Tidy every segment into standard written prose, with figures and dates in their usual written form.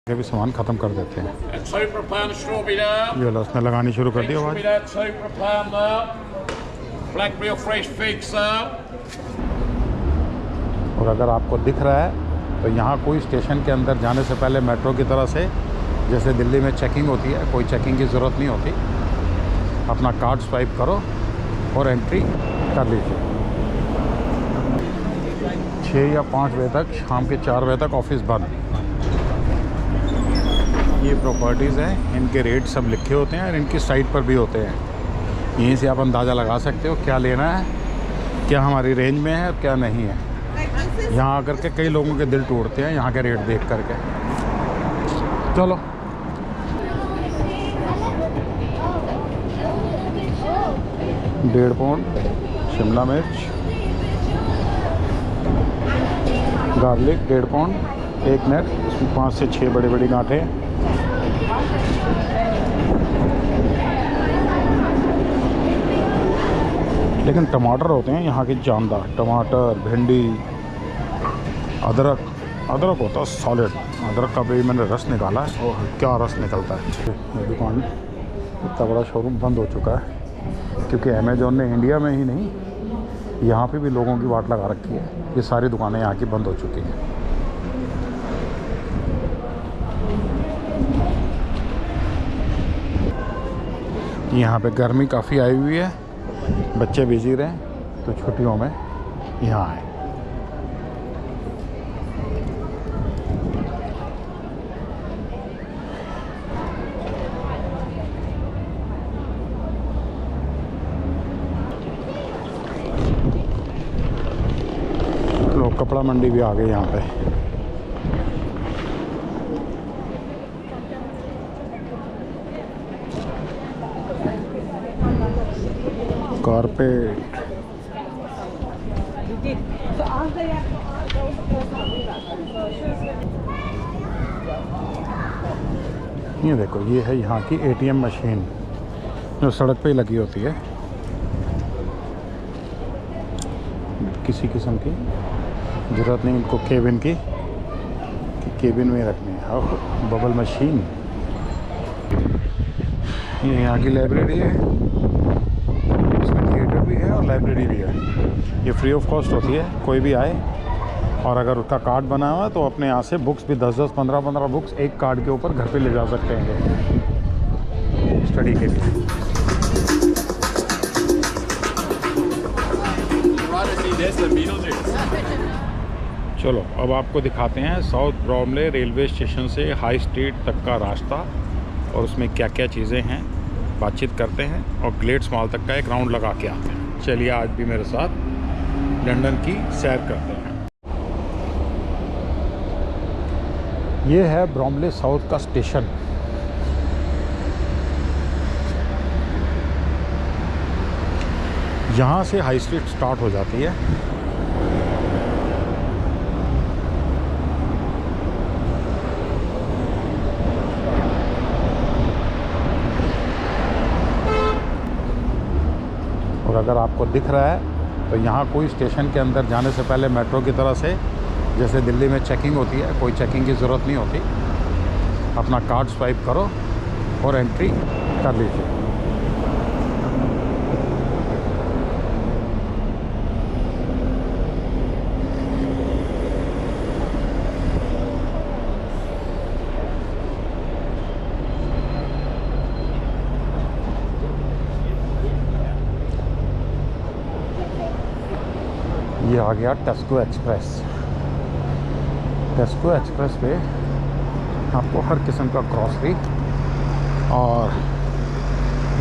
के भी सामान ख़त्म कर देते हैं। ये लो उसने लगानी शुरू कर दी आवाज़। और अगर आपको दिख रहा है तो यहाँ कोई स्टेशन के अंदर जाने से पहले मेट्रो की तरह से जैसे दिल्ली में चेकिंग होती है, कोई चेकिंग की ज़रूरत नहीं होती। अपना कार्ड स्वाइप करो और एंट्री कर लीजिए। 6 या 5 बजे तक, शाम के 4 बजे तक ऑफिस बंद। ये प्रॉपर्टीज़ हैं, इनके रेट सब लिखे होते हैं और इनकी साइट पर भी होते हैं। यहीं से आप अंदाज़ा लगा सकते हो क्या लेना है, क्या हमारी रेंज में है और क्या नहीं है। यहाँ आकर के कई लोगों के दिल टूटते हैं यहाँ के रेट देख करके। चलो £1.5 शिमला मिर्च, गार्लिक £1.5, 1 मिनट, इसमें 5 से 6 बड़ी बड़ी गांठें। लेकिन टमाटर होते हैं यहाँ के जानदार, टमाटर, भिंडी, अदरक होता है सॉलिड। अदरक का भी मैंने रस निकाला है और क्या रस निकलता है। ये दुकान, इतना बड़ा शोरूम बंद हो चुका है क्योंकि अमेज़ॉन ने इंडिया में ही नहीं, यहाँ पे भी लोगों की वाट लगा रखी है। ये सारी दुकानें यहाँ की बंद हो चुकी हैं। यहाँ पे गर्मी काफ़ी आई हुई है, बच्चे बिजी रहे तो छुट्टियों में यहाँ आए। लोग कपड़ा मंडी भी आ गए यहाँ पे। कारपेट, ये देखो, ये है यहाँ की ATM मशीन जो सड़क पे ही लगी होती है। किसी किस्म की ज़रूरत नहीं इनको केबिन की, कि केबिन में रखनी है। बबल मशीन, ये यहाँ की लाइब्रेरी है, भी है और लाइब्रेरी भी है। ये फ्री ऑफ कॉस्ट होती है, कोई भी आए और अगर उसका कार्ड बना हुआ है तो अपने यहाँ से बुक्स भी 10-10, 15-15 बुक्स एक कार्ड के ऊपर घर पे ले जा सकते हैं स्टडी के लिए। चलो अब आपको दिखाते हैं साउथ ब्रॉमले रेलवे स्टेशन से हाई स्ट्रीट तक का रास्ता और उसमें क्या क्या चीज़ें हैं, बातचीत करते हैं और ग्लेड्स मॉल तक का एक राउंड लगा के आते हैं। चलिए आज भी मेरे साथ लंदन की सैर करते हैं। ये है ब्रॉमले साउथ का स्टेशन। यहाँ से हाई स्ट्रीट स्टार्ट हो जाती है। और अगर आपको दिख रहा है तो यहाँ कोई स्टेशन के अंदर जाने से पहले मेट्रो की तरह से जैसे दिल्ली में चेकिंग होती है, कोई चेकिंग की ज़रूरत नहीं होती। अपना कार्ड स्वाइप करो और एंट्री कर लीजिए। ये आ गया टेस्को एक्सप्रेस। टेस्को एक्सप्रेस पे आपको हर किस्म का ग्रॉसरी और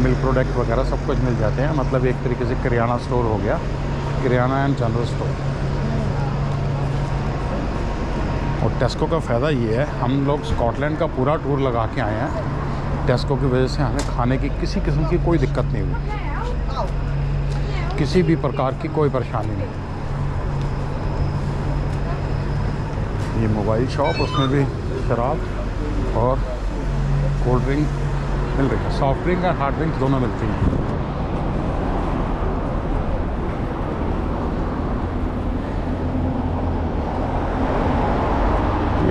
मिल्क प्रोडक्ट वगैरह सब कुछ मिल जाते हैं। मतलब एक तरीके से किराना स्टोर हो गया, किराना एंड जनरल स्टोर। और टेस्को का फ़ायदा ये है, हम लोग स्कॉटलैंड का पूरा टूर लगा के आए हैं। टेस्को की वजह से हमें खाने की किसी किस्म की कोई दिक्कत नहीं हुई, किसी भी प्रकार की कोई परेशानी नहीं। ये मोबाइल शॉप, उसमें भी शराब और कोल्ड ड्रिंक मिल रही है। सॉफ्ट ड्रिंक और हार्ड ड्रिंक दोनों मिलती हैं।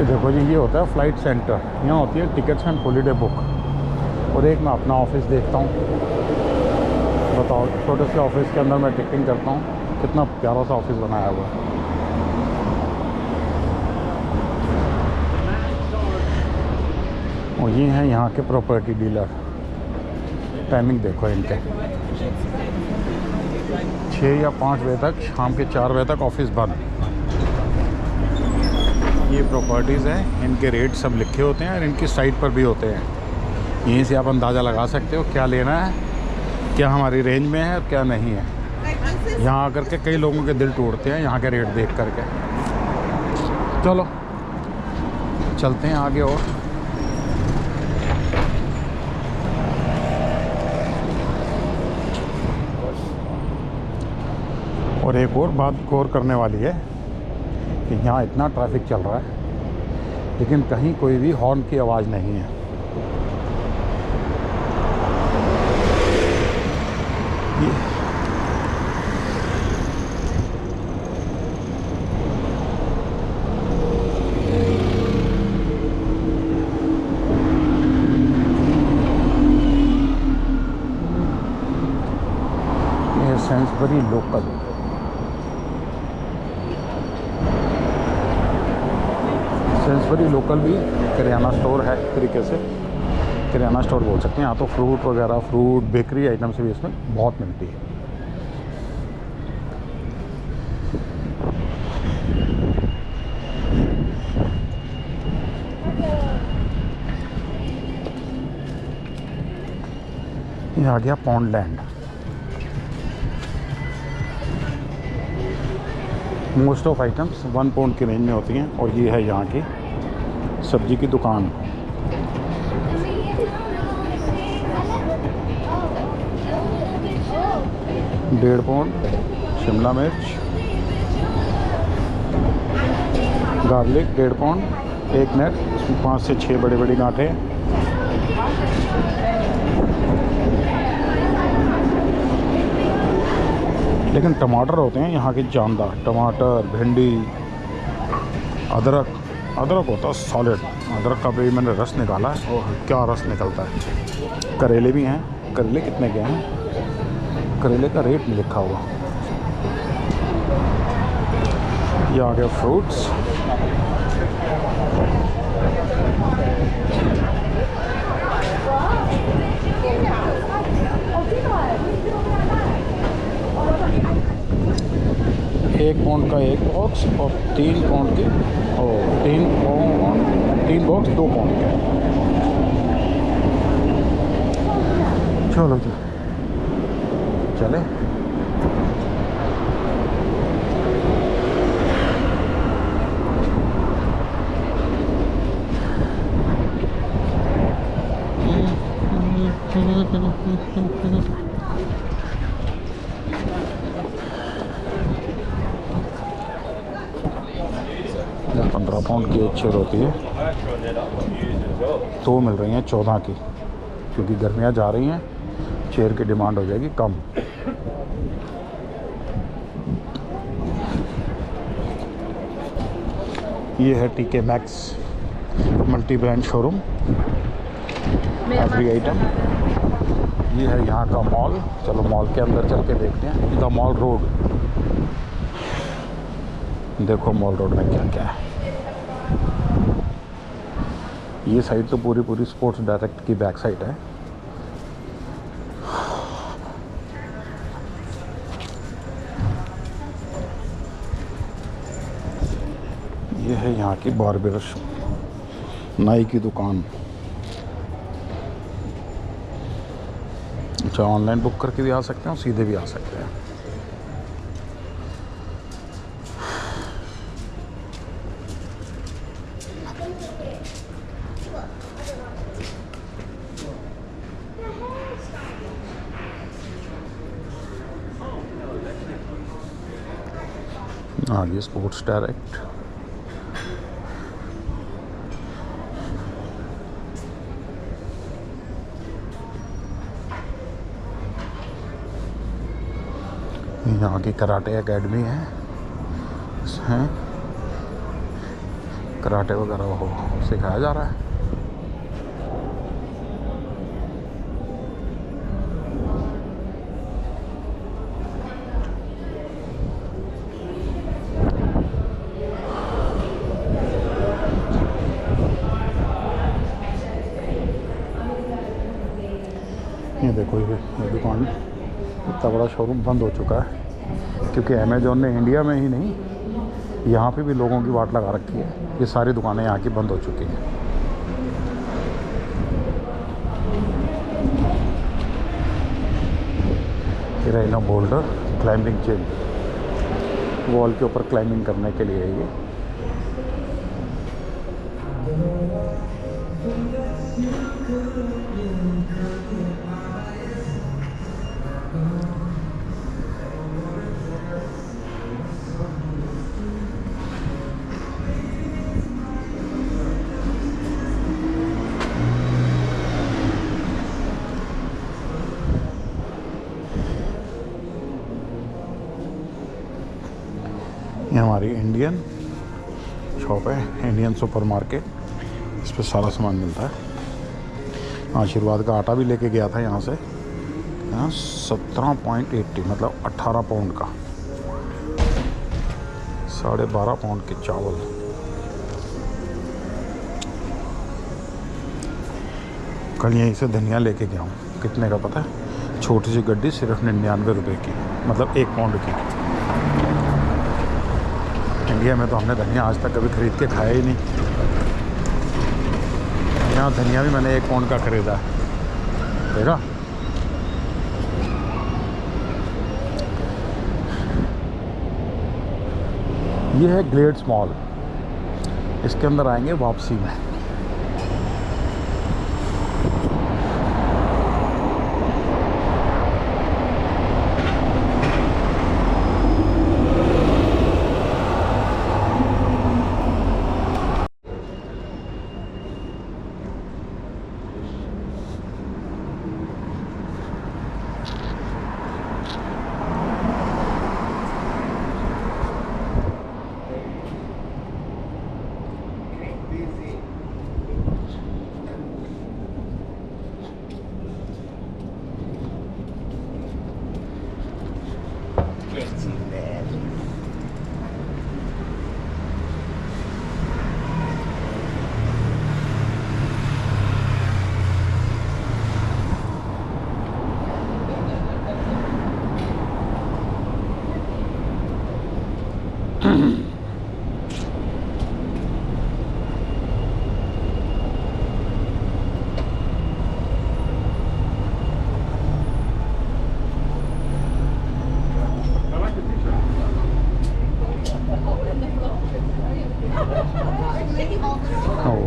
ये देखो जी, ये होता है फ्लाइट सेंटर। यहाँ होती है टिकट्स एंड हॉलीडे बुक। और एक मैं अपना ऑफिस देखता हूँ। बताओ, छोटे से ऑफिस के अंदर मैं टिकटिंग करता हूँ। कितना प्यारा सा ऑफिस बनाया हुआ है। और ये हैं यहाँ के प्रॉपर्टी डीलर। टाइमिंग देखो इनके, 6 या 5 बजे तक, शाम के 4 बजे तक ऑफिस बंद। ये प्रॉपर्टीज़ हैं, इनके रेट सब लिखे होते हैं और इनकी साइट पर भी होते हैं। यहीं से आप अंदाज़ा लगा सकते हो क्या लेना है, क्या हमारी रेंज में है और क्या नहीं है। यहाँ आकर के कई लोगों के दिल टूटते हैं यहाँ के रेट देख करके। चलो चलते हैं आगे। और एक और बात गौर करने वाली है कि यहाँ इतना ट्रैफिक चल रहा है लेकिन कहीं कोई भी हॉर्न की आवाज़ नहीं है। ये सेंसबरी लोकल। सेंसबरी लोकल भी किराना स्टोर है, एक तरीके से किराना स्टोर बोल सकते हैं। यहाँ तो फ्रूट वगैरह, फ्रूट बेकरी आइटम्स भी इसमें बहुत मिलती है। ये आ गया पॉन्डलैंड। मोस्ट ऑफ आइटम्स 1 पाउंड की रेंज में होती हैं। और ये है यहाँ की सब्जी की दुकान। £1.5 शिमला मिर्च, गार्लिक £1.5, एक नेट, उसमें 5 से 6 बड़ी बड़ी गांठें। लेकिन टमाटर होते हैं यहाँ के जानदार। टमाटर, भिंडी, अदरक होता है सॉलिड। अदरक का भी मैंने रस निकाला है और क्या रस निकलता है। करेले भी हैं। करेले कितने के हैं? करेले का रेट नहीं लिखा हुआ। ये आ गया फ्रूट्स। £1 का एक बॉक्स और 3 पाउंड के, और 3 बॉक्स 2 पाउंड के। चलो जी चले। £15 की एक चेयर होती है, 2 मिल रही हैं 14 की। क्योंकि गर्मियाँ जा रही हैं, चेयर की डिमांड हो जाएगी कम। ये है टीके max multi brand showroom, every item. ये है यहाँ का मॉल। चलो मॉल के अंदर चल के देखते हैं। The mall road. देखो मॉल रोड में क्या क्या है। ये साइड तो पूरी स्पोर्ट्स डायरेक्ट की बैक साइड है। ये है यहाँ की बार्बर, नाई की दुकान। अच्छा, ऑनलाइन बुक करके भी आ सकते हैं और सीधे भी आ सकते हैं। आगे स्पोर्ट्स डायरेक्ट। यहाँ की कराटे एकेडमी है। कराटे वगैरह वो सिखाया जा रहा है। ये देखो ये दुकान, इतना बड़ा शोरूम बंद हो चुका है क्योंकि अमेज़ॉन ने इंडिया में ही नहीं, यहाँ पे भी लोगों की वाट लगा रखी है। ये सारी दुकानें यहाँ की बंद हो चुकी हैं। Reno boulder climbing chain, wall के ऊपर क्लाइंबिंग करने के लिए है ये। ये हमारी इंडियन शॉप है, इंडियन सुपर मार्केट। इस पर सारा सामान मिलता है। आशीर्वाद का आटा भी लेके गया था यहाँ से, यहाँ 17.80 मतलब 18 पाउंड का, 12.5 पाउंड के चावल। कल यहीं से धनिया लेके गया हूँ। कितने का पता है? छोटी सी गड्डी सिर्फ 99 रुपये की, मतलब 1 पाउंड की। इंडिया में तो हमने धनिया आज तक कभी ख़रीद के खाया ही नहीं। यहाँ धनिया भी मैंने 1 पाउंड का ख़रीदा है, देखा। ये है ग्लेड्स मॉल, इसके अंदर आएंगे वापसी में।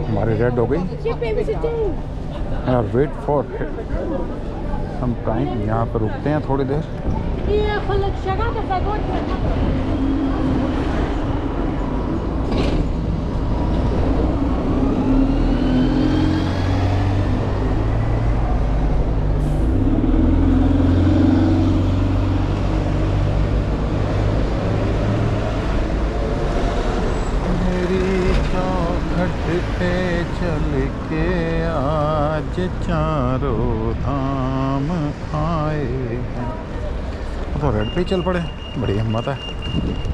हमारी रेड हो गई यार। वेट फॉर सम टाइम, यहाँ पर रुकते हैं थोड़ी देर। पे चल के आज चारों धाम खाए हैं। तो रेड पे चल पड़े, बड़ी हिम्मत है।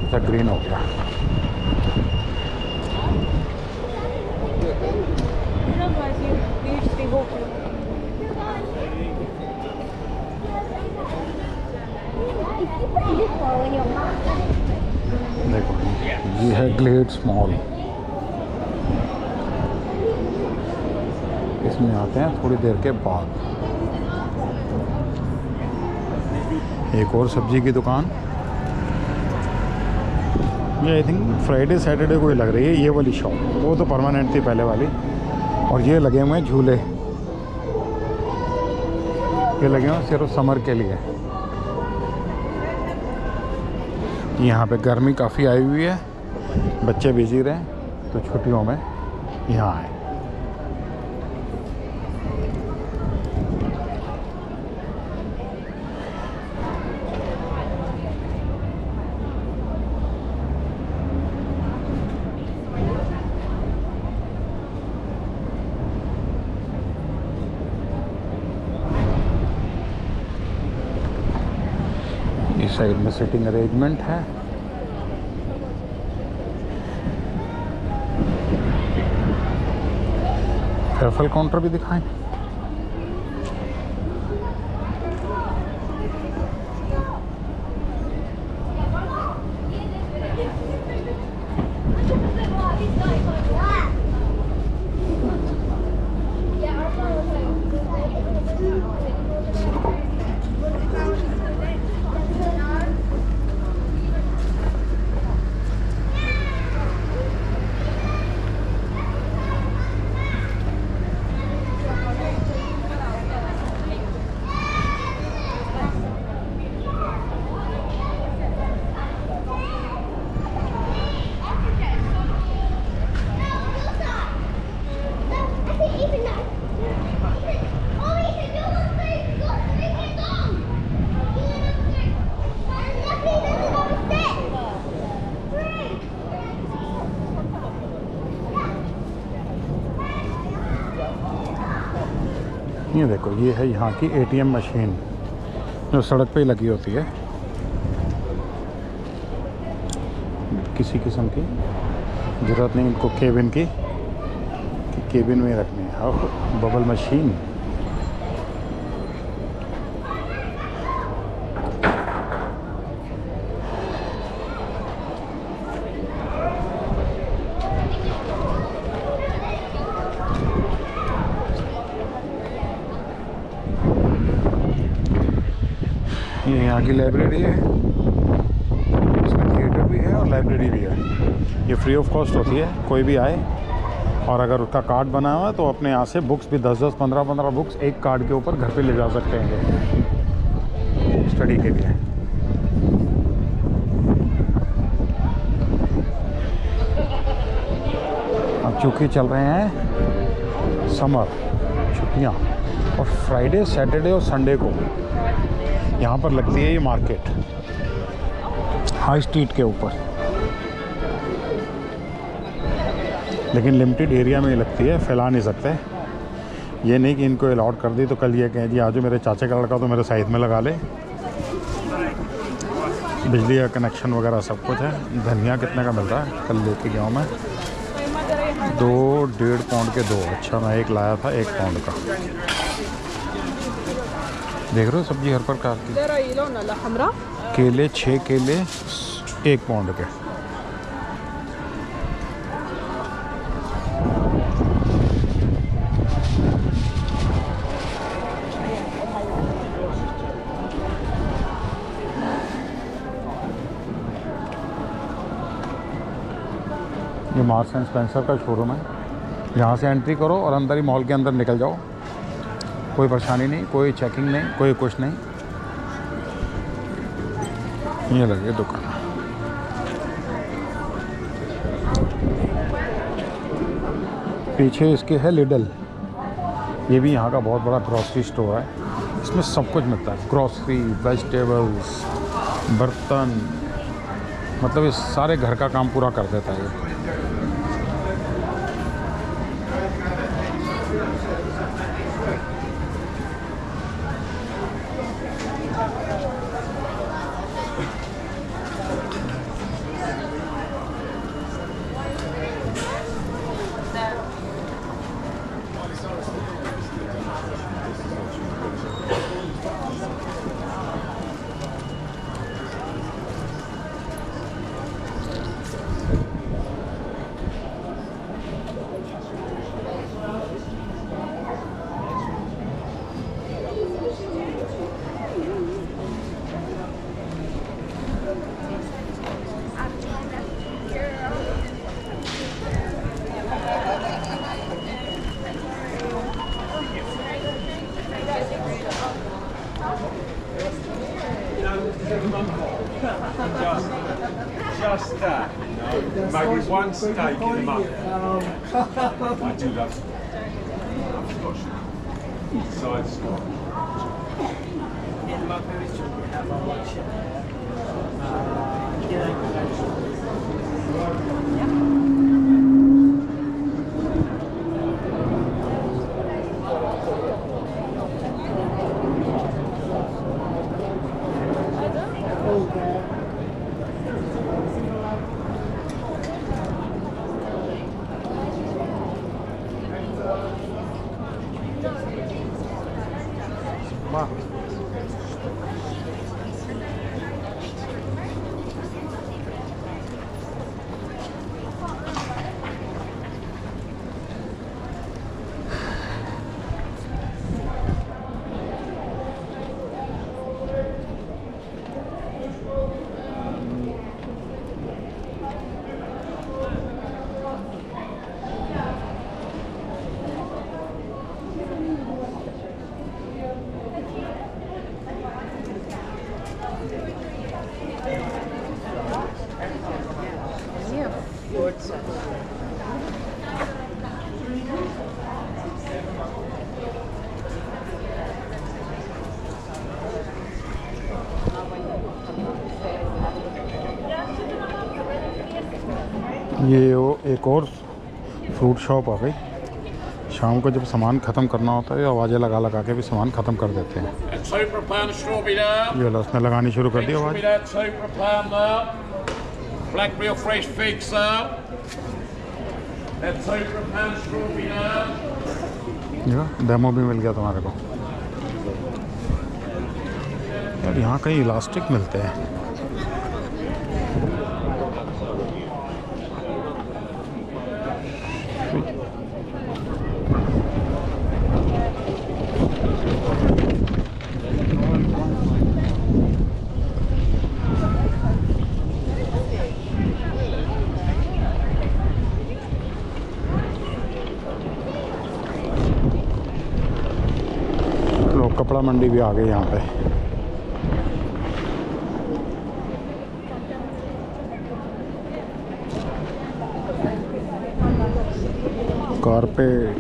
अच्छा ग्रीन हो गया। देखो ये है ग्लेड्स मॉल, इसमें आते हैं थोड़ी देर के बाद। एक और सब्जी की दुकान, ये आई थिंक फ्राइडे सैटरडे को ही लग रही है ये वाली शॉप। वो तो परमानेंट थी पहले वाली। और ये लगे हुए हैं झूले, ये लगे हुए हैं सिर्फ समर के लिए। यहाँ पे गर्मी काफ़ी आई हुई है, बच्चे बिजी रहे तो छुट्टियों में यहाँ आए। साइड में सिटिंग अरेंजमेंट है। रेफल काउंटर भी दिखाएं। ये देखो, ये है यहाँ की एटीएम मशीन जो सड़क पे ही लगी होती है। किसी किस्म की ज़रूरत नहीं इनको केबिन की, कि केबिन में रखनी है। हाँ, बबल मशीन। ये यहाँ की लाइब्रेरी है, इसमें थिएटर भी है और लाइब्रेरी भी है। ये फ्री ऑफ कॉस्ट होती है, कोई भी आए और अगर उसका कार्ड बना हुआ है तो अपने यहाँ से बुक्स भी 10-10, 15-15 बुक्स एक कार्ड के ऊपर घर पे ले जा सकते हैं स्टडी के लिए। अब चूँकि चल रहे हैं समर छुट्टियाँ और फ्राइडे, सैटरडे और संडे को यहाँ पर लगती है ये मार्केट हाई स्ट्रीट के ऊपर, लेकिन लिमिटेड एरिया में ही लगती है, फैला नहीं सकते। ये नहीं कि इनको अलाउड कर दी तो कल ये कहें जी आज मेरे चाचे का लड़का तो मेरे साइड में लगा ले। बिजली का कनेक्शन वगैरह सब कुछ है। धनिया कितने का मिल रहा है? कल लेके गया हूँ मैं 2.5 पाउंड के 2। अच्छा, मैं एक लाया था 1 पाउंड का। देख रहे हो सब्जी हर प्रकार की। केले 6 केले 1 पाउंड के। ये मार्क्स एंड स्पेंसर का शोरूम है। यहाँ से एंट्री करो और अंदर ही मॉल के अंदर निकल जाओ, कोई परेशानी नहीं, कोई चेकिंग नहीं, कोई कुछ नहीं। ये लगी दुकान। पीछे इसके है लिडल, ये भी यहाँ का बहुत बड़ा ग्रॉसरी स्टोर है। इसमें सब कुछ मिलता है, ग्रॉसरी, वेजिटेबल्स, बर्तन, मतलब ये सारे घर का काम पूरा कर देता है ये। Just that, you know, maybe one steak in a month. I do love Scotch. Side Scotch. वाह। ये वो एक और फ्रूट शॉप आ गई। शाम को जब सामान ख़त्म करना होता है, आवाज़ें लगा लगा के भी सामान ख़त्म कर देते हैं। ये लो, उसने लगानी शुरू कर दी आवाज़। Blackberry or fresh figs, sir. That's £2 per pound strawberry now. Demo भी मिल गया तुम्हारे को। यार यहाँ कहीं इलास्टिक मिलते हैं। कपड़ा मंडी भी आ गई यहाँ पे। कारपेट,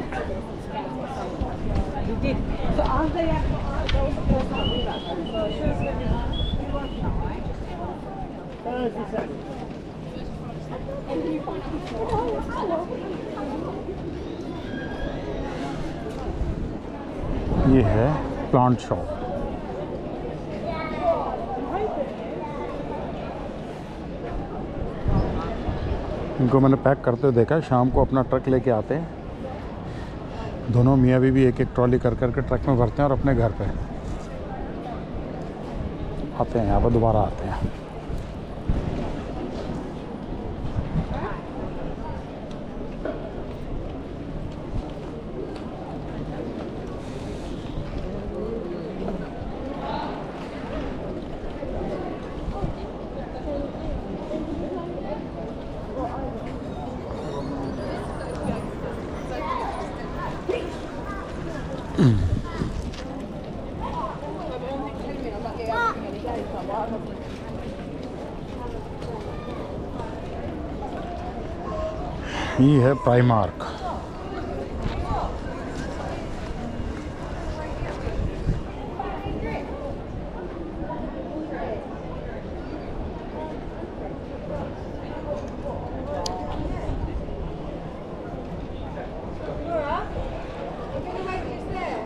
ये है प्लांट शॉप। इनको मैंने पैक करते हुए देखा है। शाम को अपना ट्रक लेके आते हैं, दोनों मियाँ बीवी एक एक ट्रॉली कर करके ट्रक में भरते हैं और अपने घर पे आते हैं, यहाँ पर दोबारा आते हैं। ये है प्राइमार्क।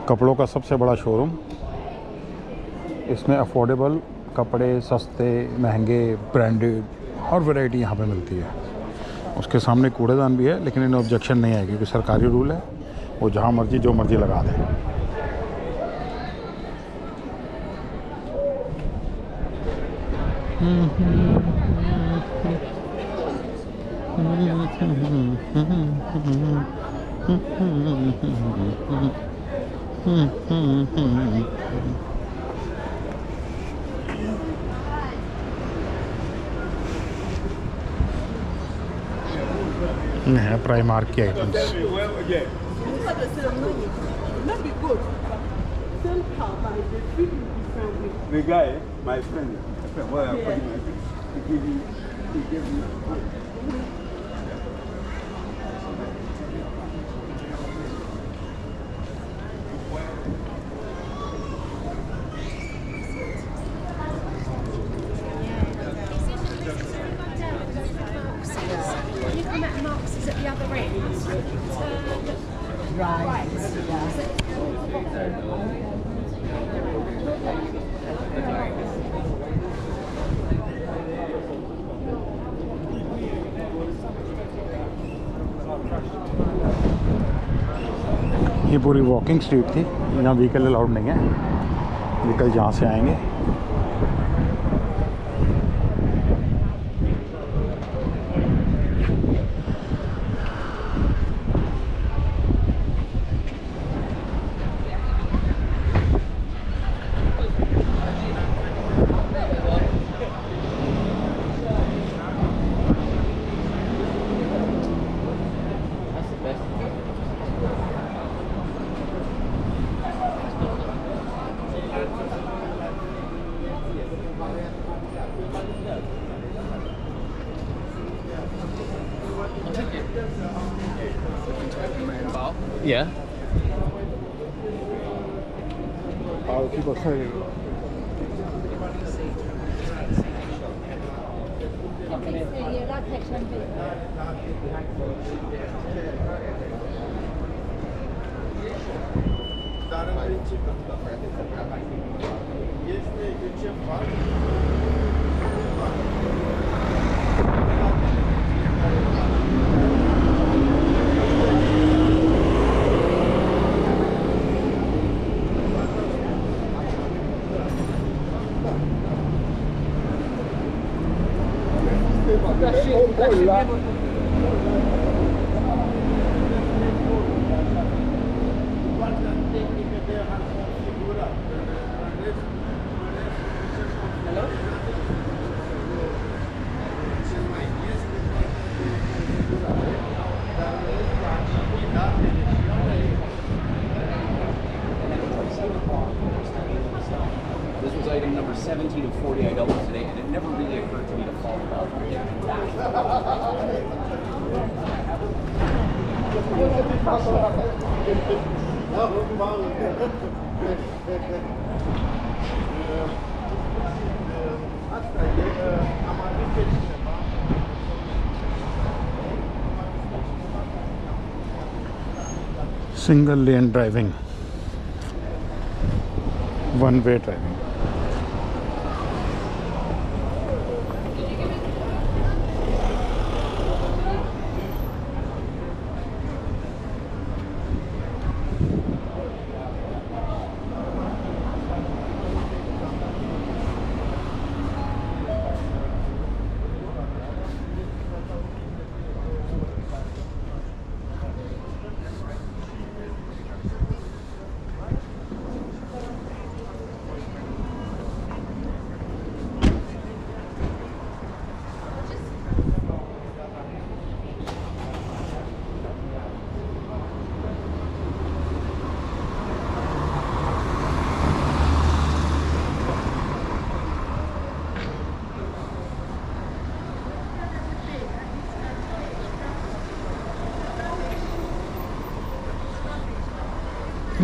कपड़ों का सबसे बड़ा शोरूम। इसमें अफोर्डेबल कपड़े, सस्ते, महंगे, ब्रांडेड और वैरायटी यहाँ पे मिलती है। उसके सामने कूड़ेदान भी है, लेकिन इन्हें ऑब्जेक्शन नहीं है क्योंकि सरकारी रूल है, वो जहाँ मर्जी जो मर्जी लगा दें। है प्राइमार्क की items. The guy, my friend, well, he gave me. ये पूरी वॉकिंग स्ट्रीट थी, यहाँ व्हीकल अलाउड नहीं है। व्हीकल जहाँ से आएंगे। Yeah. This was item number 17 of 40 I dealt with today, and it never really occurred to me to follow up on single lane driving, one way driving.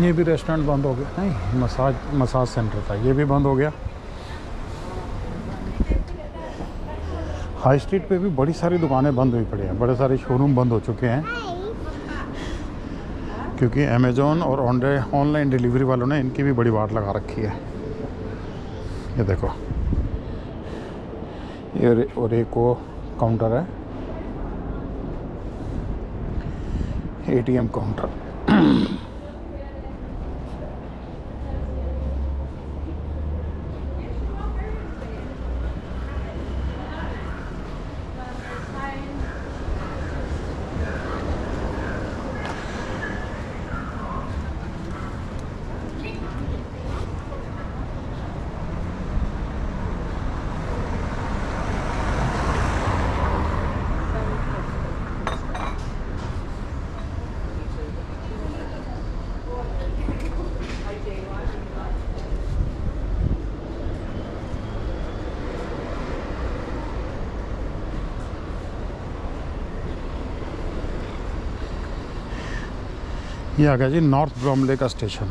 ये भी restaurant बंद हो गया, नहीं मसाज सेंटर था, ये भी बंद हो गया। हाई स्ट्रीट पे भी बड़ी सारी दुकानें बंद हुई पड़ी हैं, बड़े सारे शोरूम बंद हो चुके हैं, क्योंकि अमेज़ॉन और ऑनलाइन डिलीवरी वालों ने इनकी भी बड़ी वाट लगा रखी है। ये देखो, ये और एक वो काउंटर है, एटीएम काउंटर। ये आ गया जी नॉर्थ ब्रोमले का स्टेशन।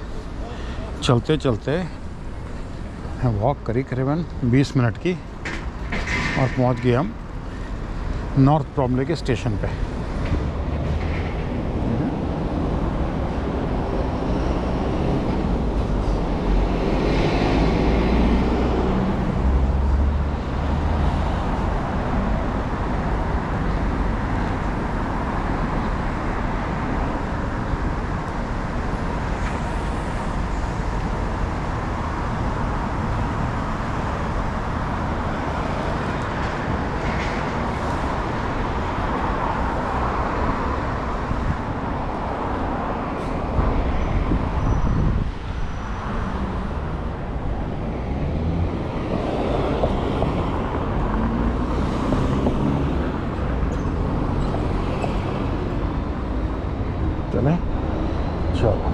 चलते चलते वॉक करी करीबन 20 मिनट की और पहुंच गए हम नॉर्थ ब्रोमले के स्टेशन पे। चलो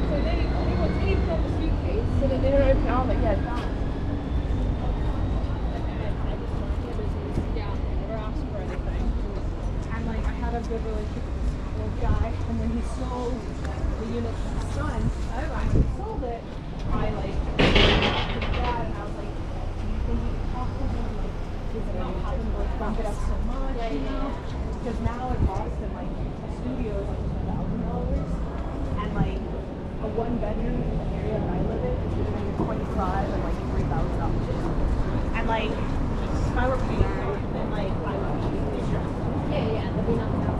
So they were taped on the suitcase, so that they don't open it. I was like, yeah, done. Yeah, never asked for anything. And like, I had a good relationship with this old guy, and when he sold the unit to his son, when he sold it, I like his dad, and I was like, do you think you could talk to him? Like, does it not have him like bump it up so much? You know? Because now in Boston, like a studio is like $1,000, and like a one bedroom in the area that I live in is between 25 and like $3,000. And like, if I were paying for it, then like I would be stressed. Yeah, there'd be nothing else.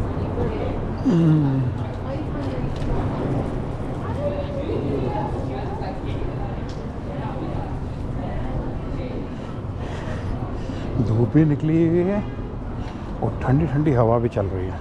धूप भी निकली हुई है और ठंडी ठंडी हवा भी चल रही है।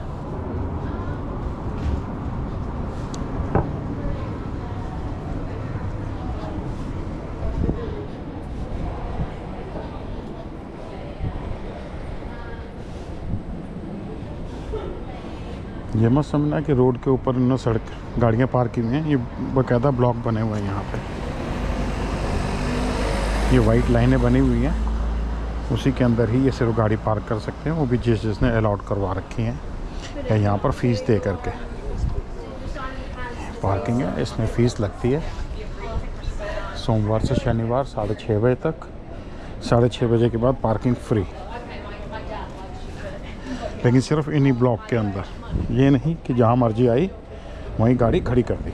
ये मत समझना कि रोड के ऊपर इन्होंने सड़क गाड़ियाँ पार्क की हुई हैं, ये बाकायदा ब्लॉक बने हुए हैं यहाँ पे। ये वाइट लाइनें बनी हुई हैं, उसी के अंदर ही ये सिर्फ गाड़ी पार्क कर सकते हैं, वो भी जिसने अलाउड करवा रखी हैं या यहाँ पर फ़ीस दे करके। पार्किंग है, इसमें फ़ीस लगती है सोमवार से शनिवार 6:30 बजे तक। 6:30 बजे के बाद पार्किंग फ्री, लेकिन सिर्फ इन्हीं ब्लॉक के अंदर। ये नहीं कि जहाँ मर्जी आई वहीं गाड़ी खड़ी कर दी।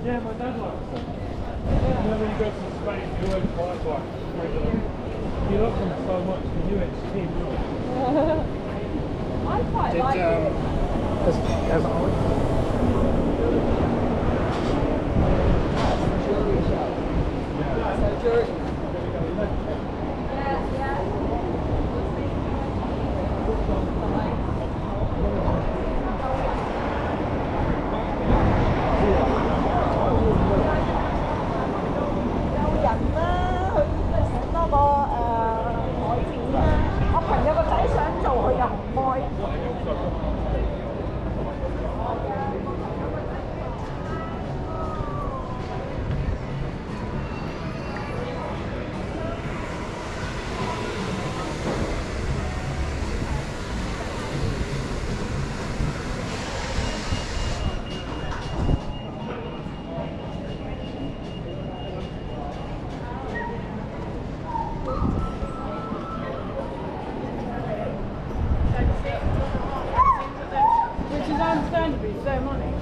Yeah, my dad likes it. You know when you go to Spain, you always buy like you love them so much, the UHT rule. I quite like it. Which is understandably so money.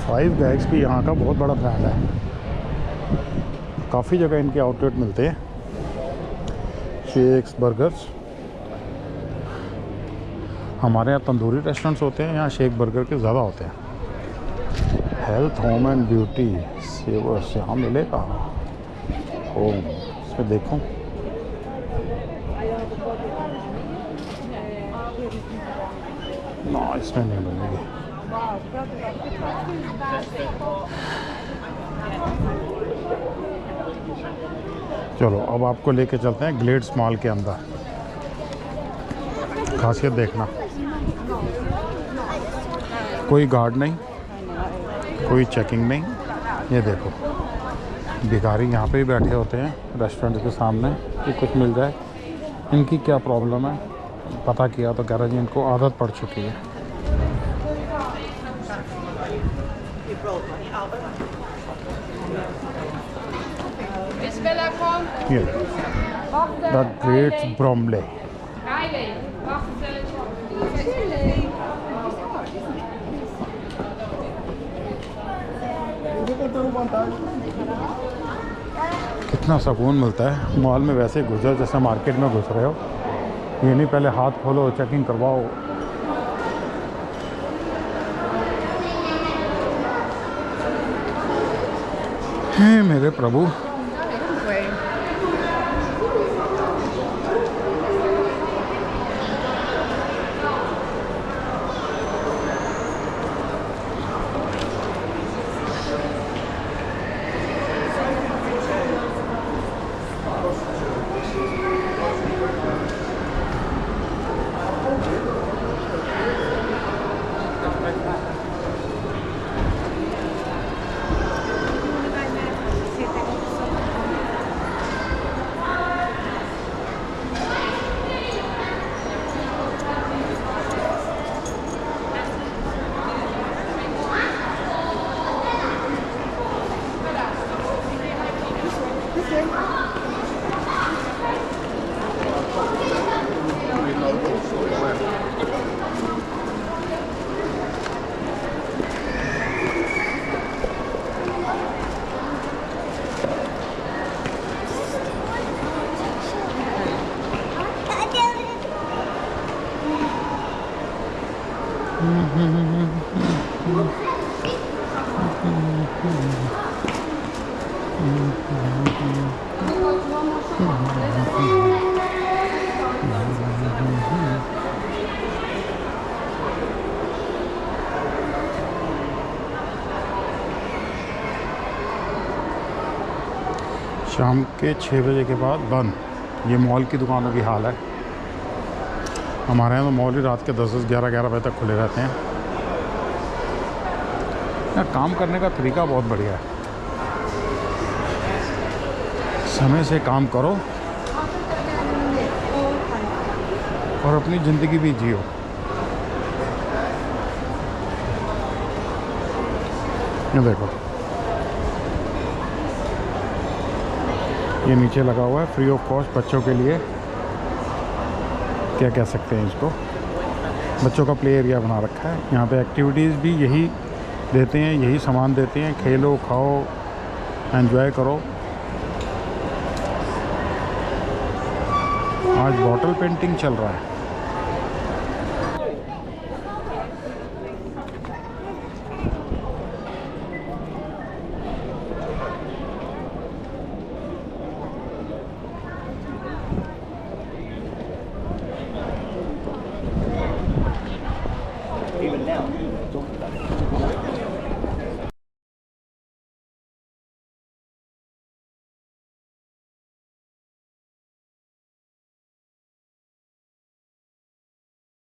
Five gags भी यहाँ का बहुत बड़ा brand है, काफ़ी जगह इनके outlet मिलते हैं। शेक्स, बर्गर्स, हमारे यहाँ तंदूरी रेस्टोरेंट्स होते हैं, यहाँ शेक बर्गर के ज़्यादा होते हैं। हेल्थ होम एंड ब्यूटी सेवर्स यहाँ मिलेगा। होम इसमें देखूँ, ना इसमें नहीं मिलेगी। चलो अब आपको लेके चलते हैं ग्लेड्स मॉल के अंदर। खासियत देखना, कोई गार्ड नहीं, कोई चेकिंग नहीं। ये देखो भिखारी यहाँ पे ही बैठे होते हैं रेस्टोरेंट के सामने कि कुछ मिल जाए। इनकी क्या प्रॉब्लम है पता किया तो कह रहा जी इनको आदत पड़ चुकी है। ये द ग्रेट ब्रोमले। कितना सुकून मिलता है मॉल में, वैसे घुसो जैसे मार्केट में घुस रहे हो। ये नहीं पहले हाथ खोलो, चेकिंग करवाओ। हे मेरे प्रभु, शाम के 6 बजे के बाद बंद। ये मॉल की दुकानों की हाल है। हमारे यहाँ तो मॉल ही रात के 10-10, 11-11 बजे तक खुले रहते हैं। यहाँ काम करने का तरीका बहुत बढ़िया है। समय से काम करो और अपनी ज़िंदगी भी जियो। ये देखो, ये नीचे लगा हुआ है फ्री ऑफ कॉस्ट बच्चों के लिए। क्या कह सकते हैं इसको, बच्चों का प्ले एरिया बना रखा है। यहाँ पे एक्टिविटीज़ भी यही देते हैं, यही सामान देते हैं। खेलो, खाओ, एंजॉय करो। आज बॉटल पेंटिंग चल रहा है।